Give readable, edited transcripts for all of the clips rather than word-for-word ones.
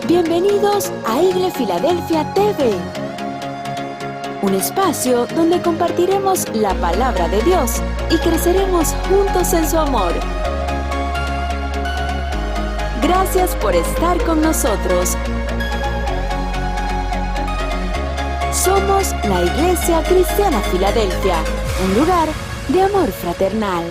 Bienvenidos a Igle Filadelfia TV, un espacio donde compartiremos la palabra de Dios y creceremos juntos en su amor. Gracias por estar con nosotros. Somos la Iglesia Cristiana Filadelfia, un lugar de amor fraternal.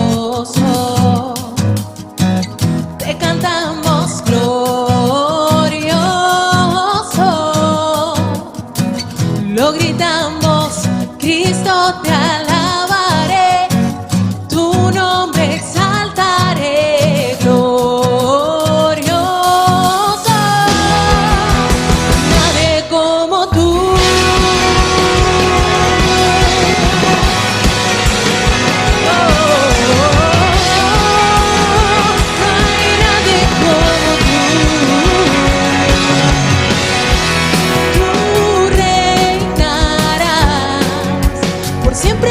Glorioso, te cantamos glorioso, lo gritamos, Cristo te alabaré, tu nombre exaltaré, glorioso, nadie como tú. Siempre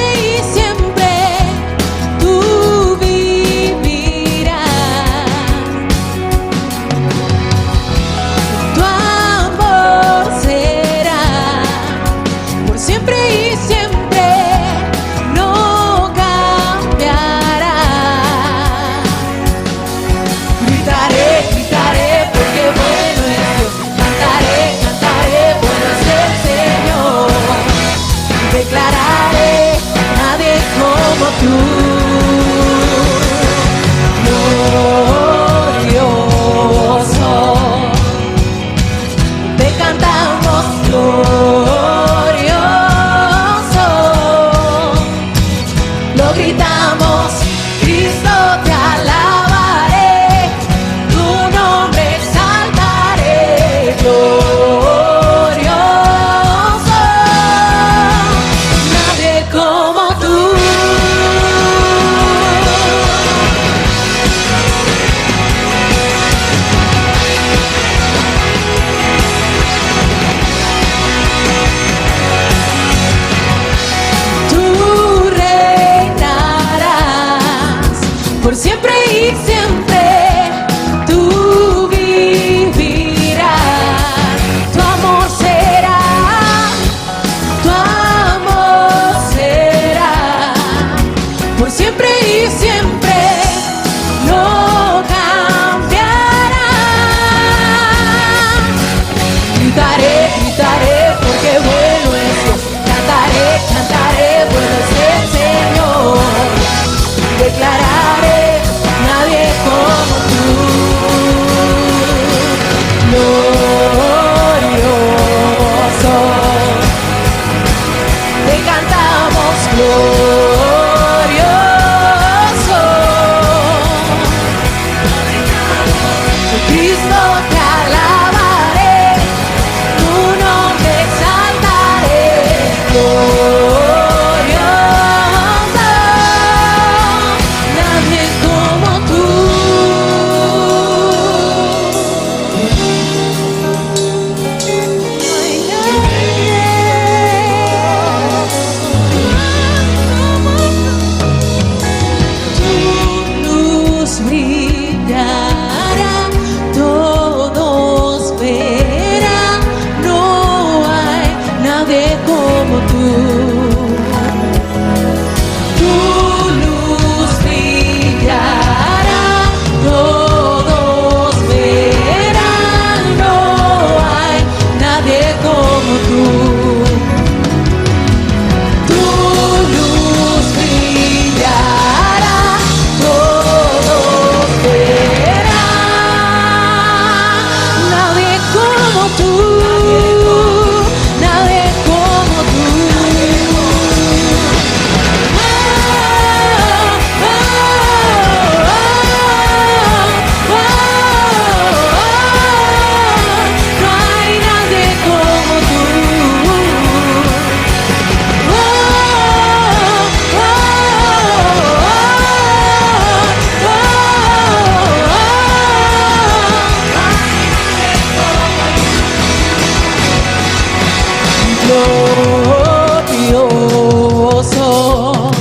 glorioso.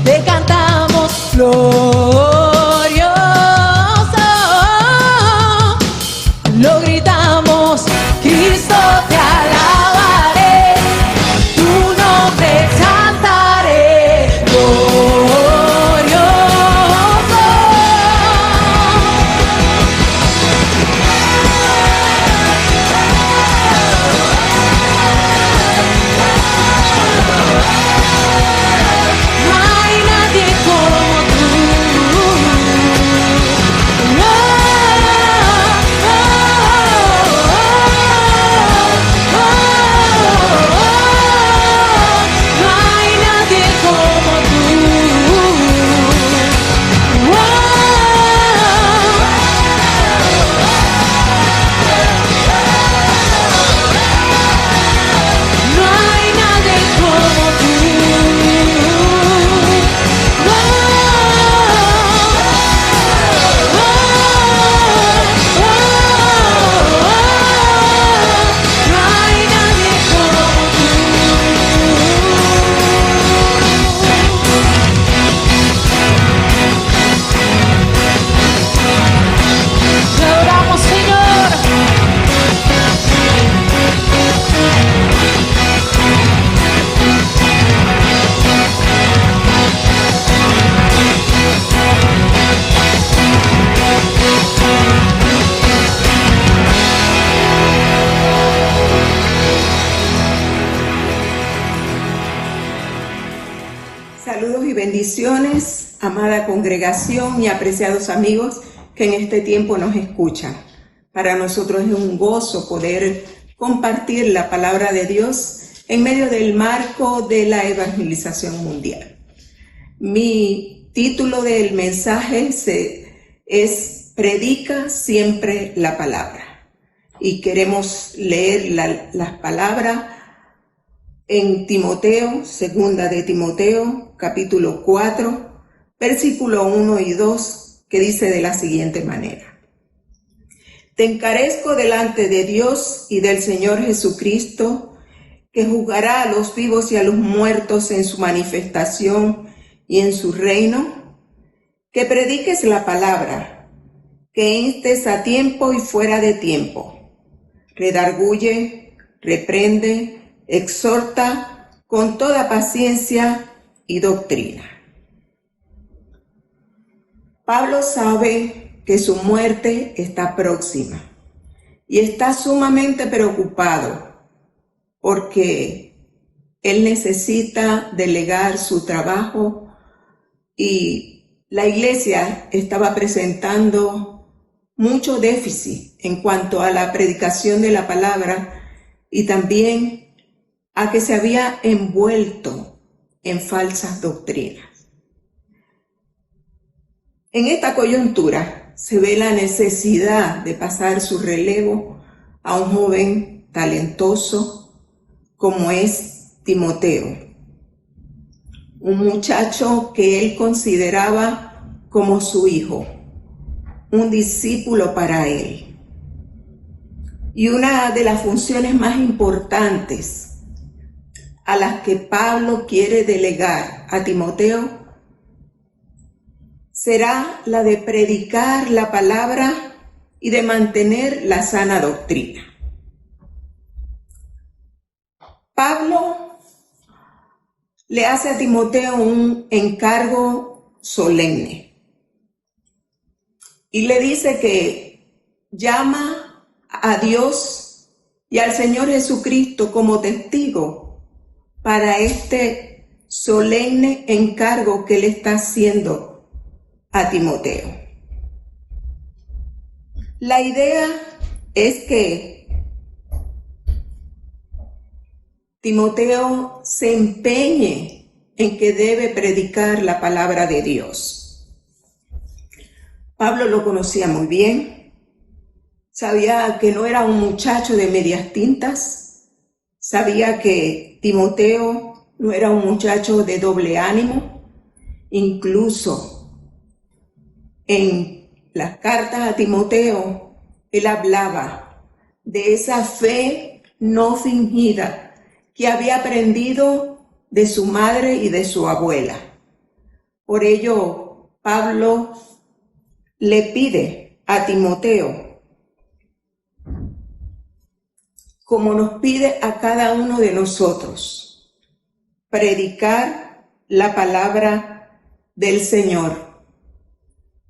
Te cantamos glorioso. Lo gritamos, Cristo te alabaré, tu nombre exaltaré, glorioso. No hay nadie como tú. No hay nadie como tú. No hay nadie como tú. No hay nadie como tú. Te adoramos, Señor. Saludos y bendiciones, amada congregación y apreciados amigos que en este tiempo nos escuchan. Para nosotros es un gozo poder compartir la palabra de Dios en medio del marco de la evangelización mundial. Mi título del mensaje es Predica siempre la palabra. Y queremos leer las palabras en Timoteo, segunda de Timoteo, capítulo 4, versículo 1 y 2, que dice de la siguiente manera: Te encarezco delante de Dios y del Señor Jesucristo, que juzgará a los vivos y a los muertos en su manifestación y en su reino, que prediques la palabra, que instes a tiempo y fuera de tiempo, redarguye, reprende, exhorta con toda paciencia y doctrina. Pablo sabe que su muerte está próxima y está sumamente preocupado porque él necesita delegar su trabajo y la iglesia estaba presentando mucho déficit en cuanto a la predicación de la palabra y también a que se había envuelto en falsas doctrinas. En esta coyuntura se ve la necesidad de pasar su relevo a un joven talentoso como es Timoteo, un muchacho que él consideraba como su hijo, un discípulo para él. Y una de las funciones más importantes a las que Pablo quiere delegar a Timoteo será la de predicar la palabra y de mantener la sana doctrina. Pablo le hace a Timoteo un encargo solemne y le dice que llama a Dios y al Señor Jesucristo como testigo para este solemne encargo que le está haciendo a Timoteo. La idea es que Timoteo se empeñe en que debe predicar la palabra de Dios. Pablo lo conocía muy bien, sabía que no era un muchacho de medias tintas, sabía que Timoteo no era un muchacho de doble ánimo. Incluso en las cartas a Timoteo, él hablaba de esa fe no fingida que había aprendido de su madre y de su abuela. Por ello, Pablo le pide a Timoteo, como nos pide a cada uno de nosotros, predicar la palabra del Señor.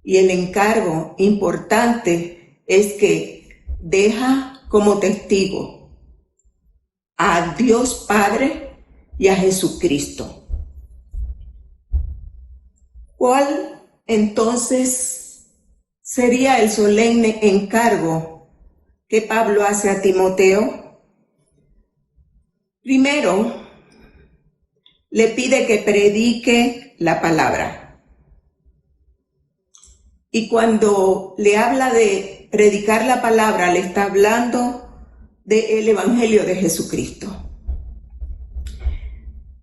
Y el encargo importante es que deja como testigo a Dios Padre y a Jesucristo. ¿Cuál entonces sería el solemne encargo que Pablo hace a Timoteo? Primero, le pide que predique la palabra. Y cuando le habla de predicar la palabra, le está hablando del Evangelio de Jesucristo.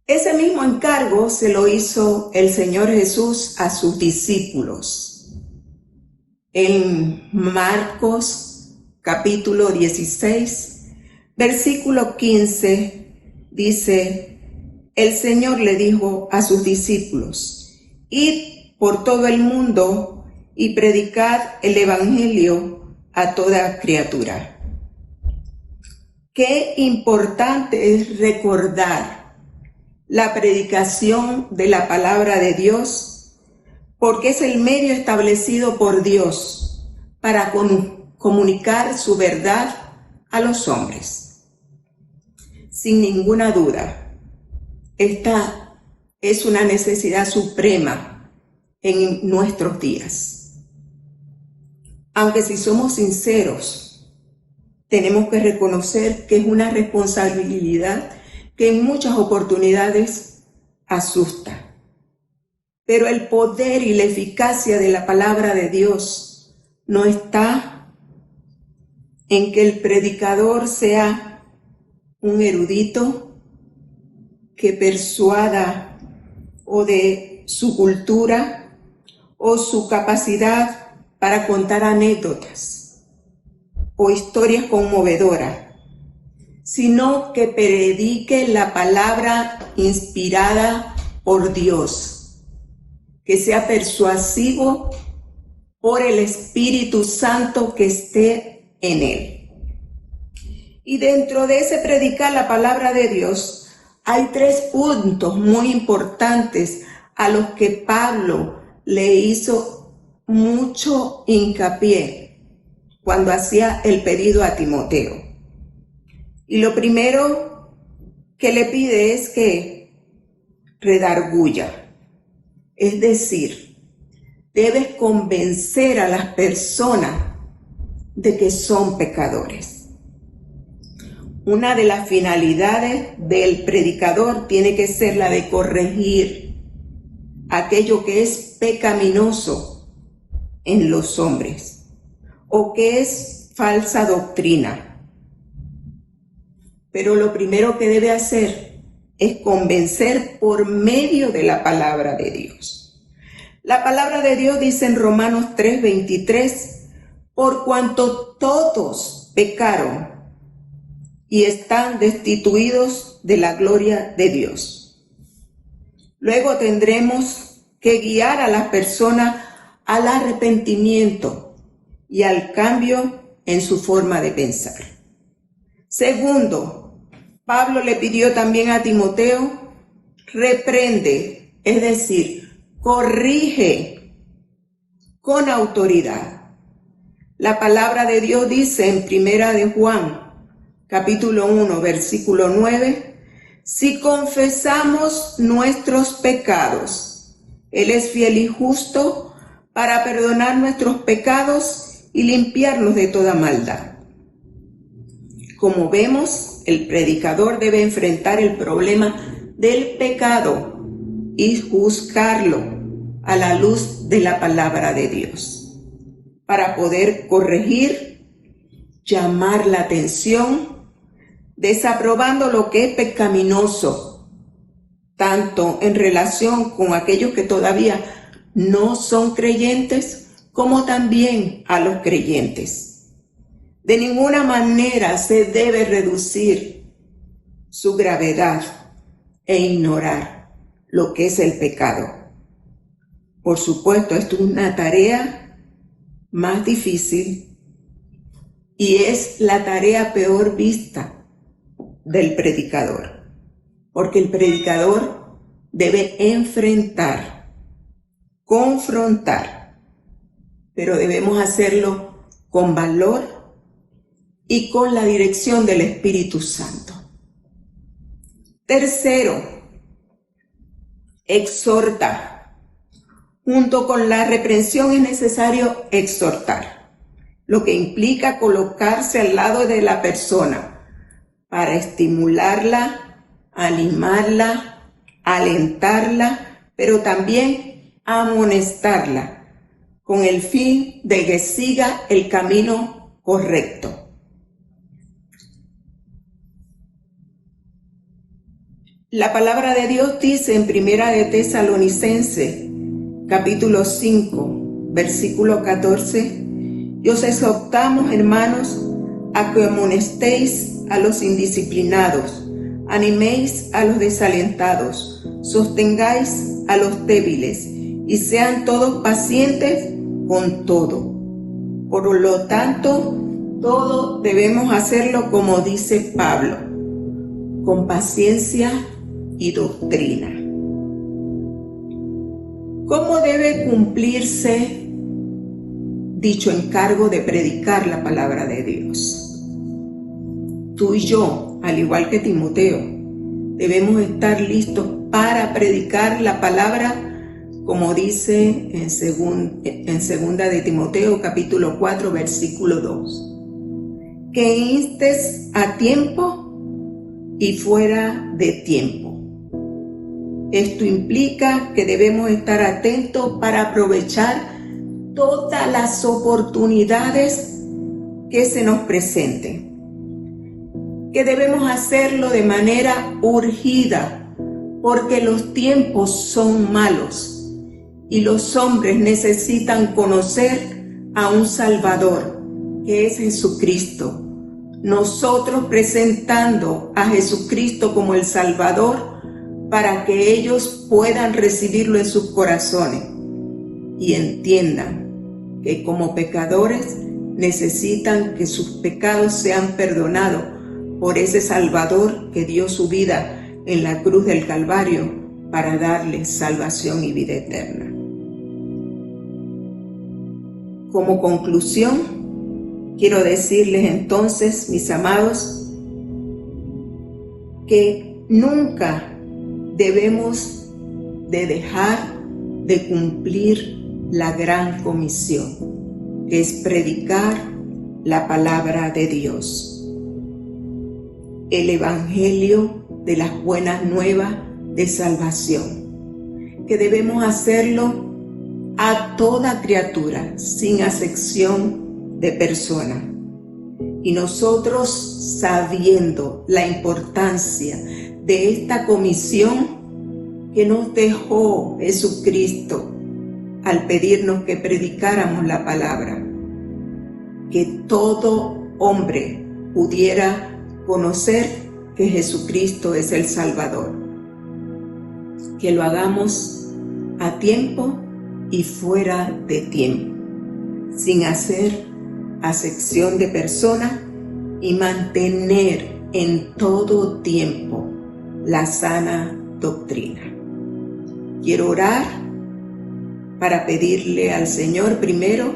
Ese mismo encargo se lo hizo el Señor Jesús a sus discípulos. En Marcos capítulo 16, versículo 15, dice: el Señor le dijo a sus discípulos: id por todo el mundo y predicad el Evangelio a toda criatura. Qué importante es recordar la predicación de la palabra de Dios, porque es el medio establecido por Dios para comunicar su verdad a los hombres. Sin ninguna duda, esta es una necesidad suprema en nuestros días. Aunque si somos sinceros, tenemos que reconocer que es una responsabilidad que en muchas oportunidades asusta. Pero el poder y la eficacia de la palabra de Dios no está en que el predicador sea un erudito que persuada o de su cultura o su capacidad para contar anécdotas o historias conmovedoras, sino que predique la palabra inspirada por Dios, que sea persuasivo por el Espíritu Santo que esté en él. Y dentro de ese predicar la palabra de Dios, hay 3 puntos muy importantes a los que Pablo le hizo mucho hincapié cuando hacía el pedido a Timoteo. Y lo primero que le pide es que redarguya, es decir, debes convencer a las personas de que son pecadores. Una de las finalidades del predicador tiene que ser la de corregir aquello que es pecaminoso en los hombres o que es falsa doctrina. Pero lo primero que debe hacer es convencer por medio de la palabra de Dios. La palabra de Dios dice en Romanos 3:23, por cuanto todos pecaron y están destituidos de la gloria de Dios. Luego tendremos que guiar a las personas al arrepentimiento y al cambio en su forma de pensar. Segundo, Pablo le pidió también a Timoteo, reprende, es decir, corrige con autoridad. La palabra de Dios dice en 1 de Juan, capítulo 1, versículo 9, si confesamos nuestros pecados, Él es fiel y justo para perdonar nuestros pecados y limpiarnos de toda maldad. Como vemos, el predicador debe enfrentar el problema del pecado y juzgarlo a la luz de la palabra de Dios, para poder corregir, llamar la atención, desaprobando lo que es pecaminoso, tanto en relación con aquellos que todavía no son creyentes, como también a los creyentes. De ninguna manera se debe reducir su gravedad e ignorar lo que es el pecado. Por supuesto, esto es una tarea más difícil y es la tarea peor vista del predicador, porque el predicador debe enfrentar, confrontar, pero debemos hacerlo con valor y con la dirección del Espíritu Santo. Tercero, exhorta. Junto con la reprensión es necesario exhortar, lo que implica colocarse al lado de la persona para estimularla, animarla, alentarla, pero también amonestarla, con el fin de que siga el camino correcto. La palabra de Dios dice en Primera de Tesalonicenses, capítulo 5, versículo 14, y os exhortamos, hermanos, a que amonestéis a los indisciplinados, animéis a los desalentados, sostengáis a los débiles, y sean todos pacientes con todo. Por lo tanto, todo debemos hacerlo como dice Pablo, con paciencia y doctrina. ¿Cómo debe cumplirse dicho encargo de predicar la palabra de Dios? Tú y yo, al igual que Timoteo, debemos estar listos para predicar la palabra, como dice en segunda de Timoteo, capítulo 4, versículo 2. Que instes a tiempo y fuera de tiempo. Esto implica que debemos estar atentos para aprovechar todas las oportunidades que se nos presenten. Que debemos hacerlo de manera urgida, porque los tiempos son malos y los hombres necesitan conocer a un Salvador, que es Jesucristo. Nosotros presentando a Jesucristo como el Salvador para que ellos puedan recibirlo en sus corazones y entiendan que como pecadores necesitan que sus pecados sean perdonados por ese Salvador que dio su vida en la cruz del Calvario para darles salvación y vida eterna. Como conclusión, quiero decirles entonces, mis amados, que nunca debemos de dejar de cumplir la gran comisión, que es predicar la palabra de Dios, el evangelio de las buenas nuevas de salvación, que debemos hacerlo a toda criatura, sin acepción de persona. Y nosotros, sabiendo la importancia de esta comisión que nos dejó Jesucristo al pedirnos que predicáramos la palabra, que todo hombre pudiera conocer que Jesucristo es el Salvador, que lo hagamos a tiempo y fuera de tiempo, sin hacer acepción de persona y mantener en todo tiempo la sana doctrina. Quiero orar para pedirle al Señor primero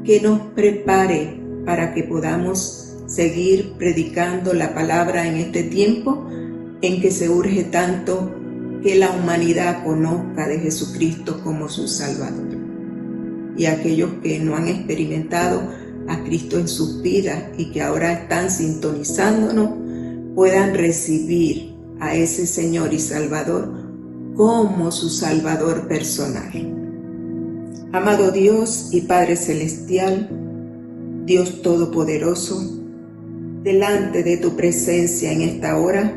que nos prepare para que podamos seguir predicando la palabra en este tiempo en que se urge tanto que la humanidad conozca de Jesucristo como su Salvador. Y aquellos que no han experimentado a Cristo en sus vidas y que ahora están sintonizándonos, puedan recibir a ese Señor y Salvador como su Salvador personal. Amado Dios y Padre Celestial, Dios Todopoderoso, delante de tu presencia en esta hora,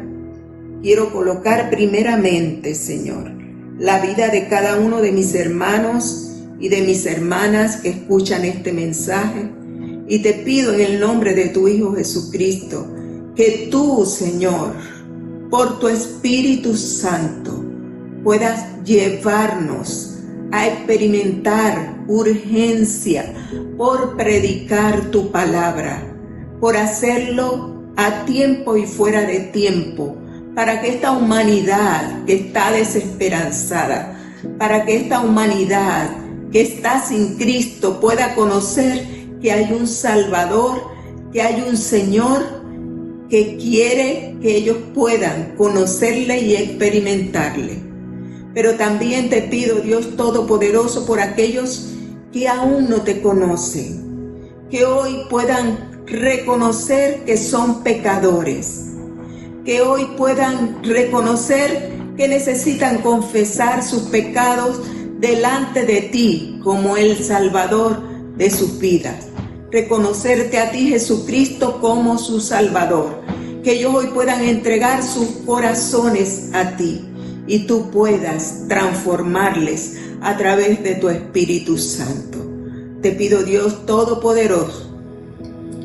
quiero colocar primeramente, Señor, la vida de cada uno de mis hermanos y de mis hermanas que escuchan este mensaje Y te pido en el nombre de tu Hijo Jesucristo, que tú, Señor, por tu Espíritu Santo, puedas llevarnos a experimentar urgencia por predicar tu palabra, por hacerlo a tiempo y fuera de tiempo, para que esta humanidad que está desesperanzada, para que esta humanidad que está sin Cristo pueda conocer que hay un Salvador, que hay un Señor que quiere que ellos puedan conocerle y experimentarle. Pero también te pido, Dios Todopoderoso, por aquellos que aún no te conocen, que hoy puedan reconocer que son pecadores, que hoy puedan reconocer que necesitan confesar sus pecados delante de ti como el Salvador de sus vidas. Reconocerte a ti, Jesucristo, como su Salvador. Que ellos hoy puedan entregar sus corazones a ti y tú puedas transformarles a través de tu Espíritu Santo. Te pido, Dios Todopoderoso,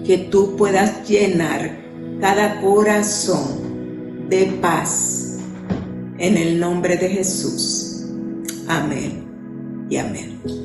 que tú puedas llenar cada corazón de paz. En el nombre de Jesús. Amén y amén.